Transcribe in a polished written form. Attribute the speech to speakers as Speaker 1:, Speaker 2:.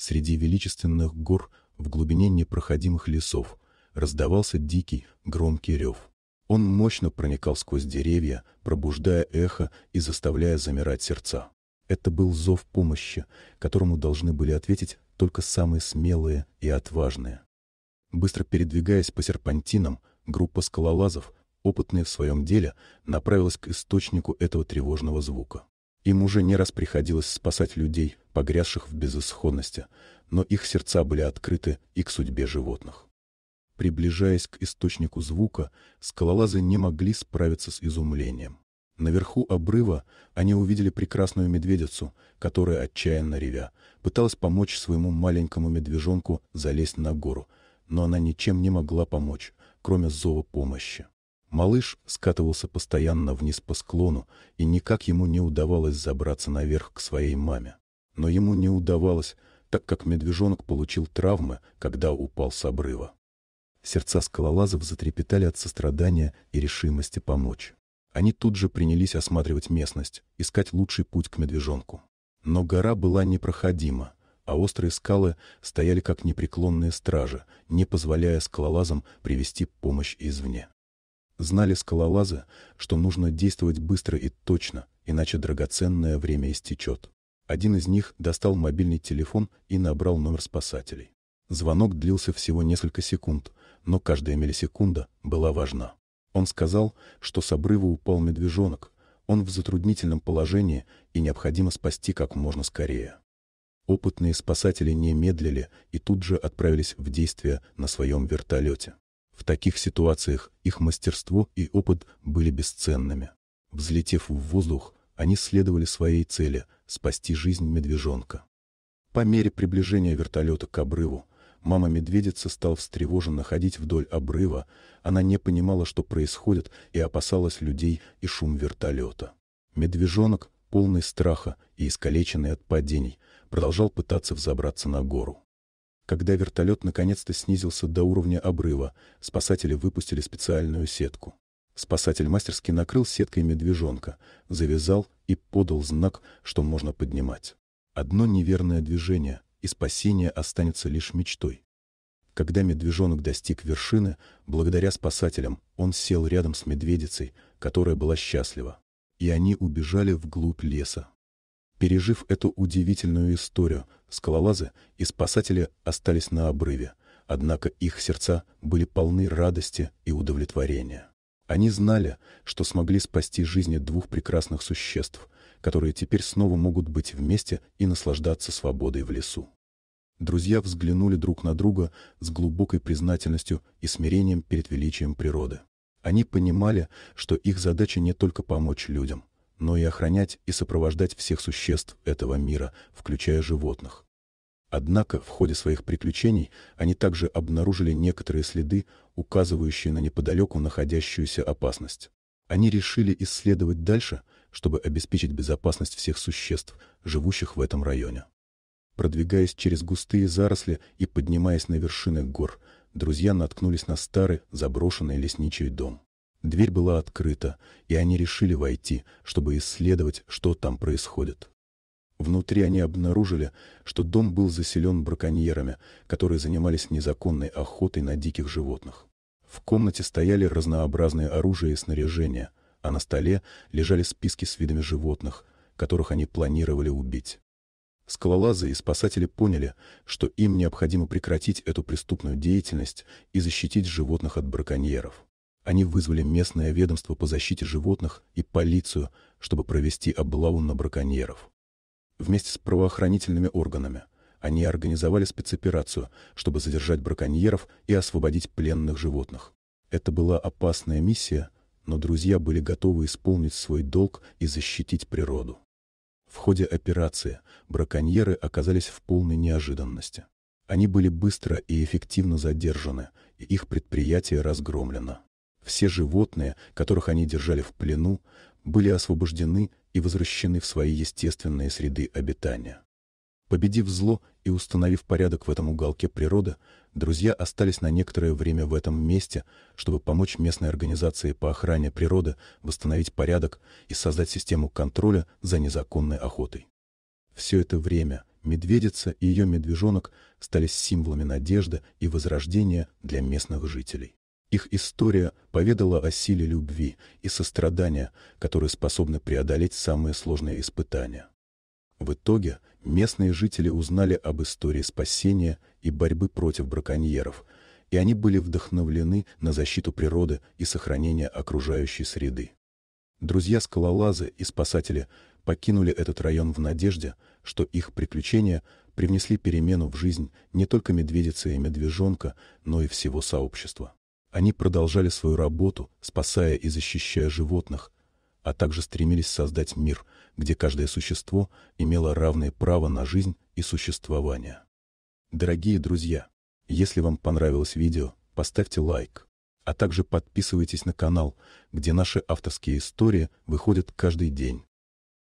Speaker 1: среди величественных гор в глубине непроходимых лесов раздавался дикий, громкий рев. Он мощно проникал сквозь деревья, пробуждая эхо и заставляя замирать сердца. Это был зов помощи, которому должны были ответить только самые смелые и отважные. Быстро передвигаясь по серпантинам, группа скалолазов, опытные в своем деле, направилась к источнику этого тревожного звука. Им уже не раз приходилось спасать людей, погрязших в безысходности, но их сердца были открыты и к судьбе животных. Приближаясь к источнику звука, скалолазы не могли справиться с изумлением. Наверху обрыва они увидели прекрасную медведицу, которая, отчаянно ревя, пыталась помочь своему маленькому медвежонку залезть на гору, но она ничем не могла помочь, кроме зова помощи. Малыш скатывался постоянно вниз по склону, и никак ему не удавалось забраться наверх к своей маме. Но ему не удавалось, так как медвежонок получил травмы, когда упал с обрыва. Сердца скалолазов затрепетали от сострадания и решимости помочь. Они тут же принялись осматривать местность, искать лучший путь к медвежонку. Но гора была непроходима, а острые скалы стояли как непреклонные стражи, не позволяя скалолазам привести помощь извне. Знали скалолазы, что нужно действовать быстро и точно, иначе драгоценное время истечет. Один из них достал мобильный телефон и набрал номер спасателей. Звонок длился всего несколько секунд, но каждая миллисекунда была важна. Он сказал, что с обрыва упал медвежонок, он в затруднительном положении и необходимо спасти как можно скорее. Опытные спасатели не медлили и тут же отправились в действие на своем вертолете. В таких ситуациях их мастерство и опыт были бесценными. Взлетев в воздух, они следовали своей цели — спасти жизнь медвежонка. По мере приближения вертолета к обрыву, мама-медведица стала встревоженно ходить вдоль обрыва, она не понимала, что происходит, и опасалась людей и шум вертолета. Медвежонок, полный страха и искалеченный от падений, продолжал пытаться взобраться на гору. Когда вертолет наконец-то снизился до уровня обрыва, спасатели выпустили специальную сетку. Спасатель мастерски накрыл сеткой медвежонка, завязал и подал знак, что можно поднимать. Одно неверное движение, и спасение останется лишь мечтой. Когда медвежонок достиг вершины, благодаря спасателям, он сел рядом с медведицей, которая была счастлива, и они убежали вглубь леса. Пережив эту удивительную историю, скалолазы и спасатели остались на обрыве, однако их сердца были полны радости и удовлетворения. Они знали, что смогли спасти жизни двух прекрасных существ, которые теперь снова могут быть вместе и наслаждаться свободой в лесу. Друзья взглянули друг на друга с глубокой признательностью и смирением перед величием природы. Они понимали, что их задача не только помочь людям, но и охранять и сопровождать всех существ этого мира, включая животных. Однако в ходе своих приключений они также обнаружили некоторые следы, указывающие на неподалеку находящуюся опасность. Они решили исследовать дальше, чтобы обеспечить безопасность всех существ, живущих в этом районе. Продвигаясь через густые заросли и поднимаясь на вершины гор, друзья наткнулись на старый заброшенный лесничий дом. Дверь была открыта, и они решили войти, чтобы исследовать, что там происходит. Внутри они обнаружили, что дом был заселен браконьерами, которые занимались незаконной охотой на диких животных. В комнате стояли разнообразные оружие и снаряжение, а на столе лежали списки с видами животных, которых они планировали убить. Скалолазы и спасатели поняли, что им необходимо прекратить эту преступную деятельность и защитить животных от браконьеров. Они вызвали местное ведомство по защите животных и полицию, чтобы провести облаву на браконьеров. Вместе с правоохранительными органами они организовали спецоперацию, чтобы задержать браконьеров и освободить пленных животных. Это была опасная миссия, но друзья были готовы исполнить свой долг и защитить природу. В ходе операции браконьеры оказались в полной неожиданности. Они были быстро и эффективно задержаны, и их предприятие разгромлено. Все животные, которых они держали в плену, были освобождены и возвращены в свои естественные среды обитания. Победив зло и установив порядок в этом уголке природы, друзья остались на некоторое время в этом месте, чтобы помочь местной организации по охране природы восстановить порядок и создать систему контроля за незаконной охотой. Все это время Медведица и ее медвежонок стали символами надежды и возрождения для местных жителей. Их история поведала о силе любви и сострадания, которые способны преодолеть самые сложные испытания. В итоге местные жители узнали об истории спасения и борьбы против браконьеров, и они были вдохновлены на защиту природы и сохранение окружающей среды. Друзья-скалолазы и спасатели покинули этот район в надежде, что их приключения привнесли перемену в жизнь не только медведицы и медвежонка, но и всего сообщества. Они продолжали свою работу, спасая и защищая животных, а также стремились создать мир, где каждое существо имело равное право на жизнь и существование. Дорогие друзья, если вам понравилось видео, поставьте лайк, а также подписывайтесь на канал, где наши авторские истории выходят каждый день.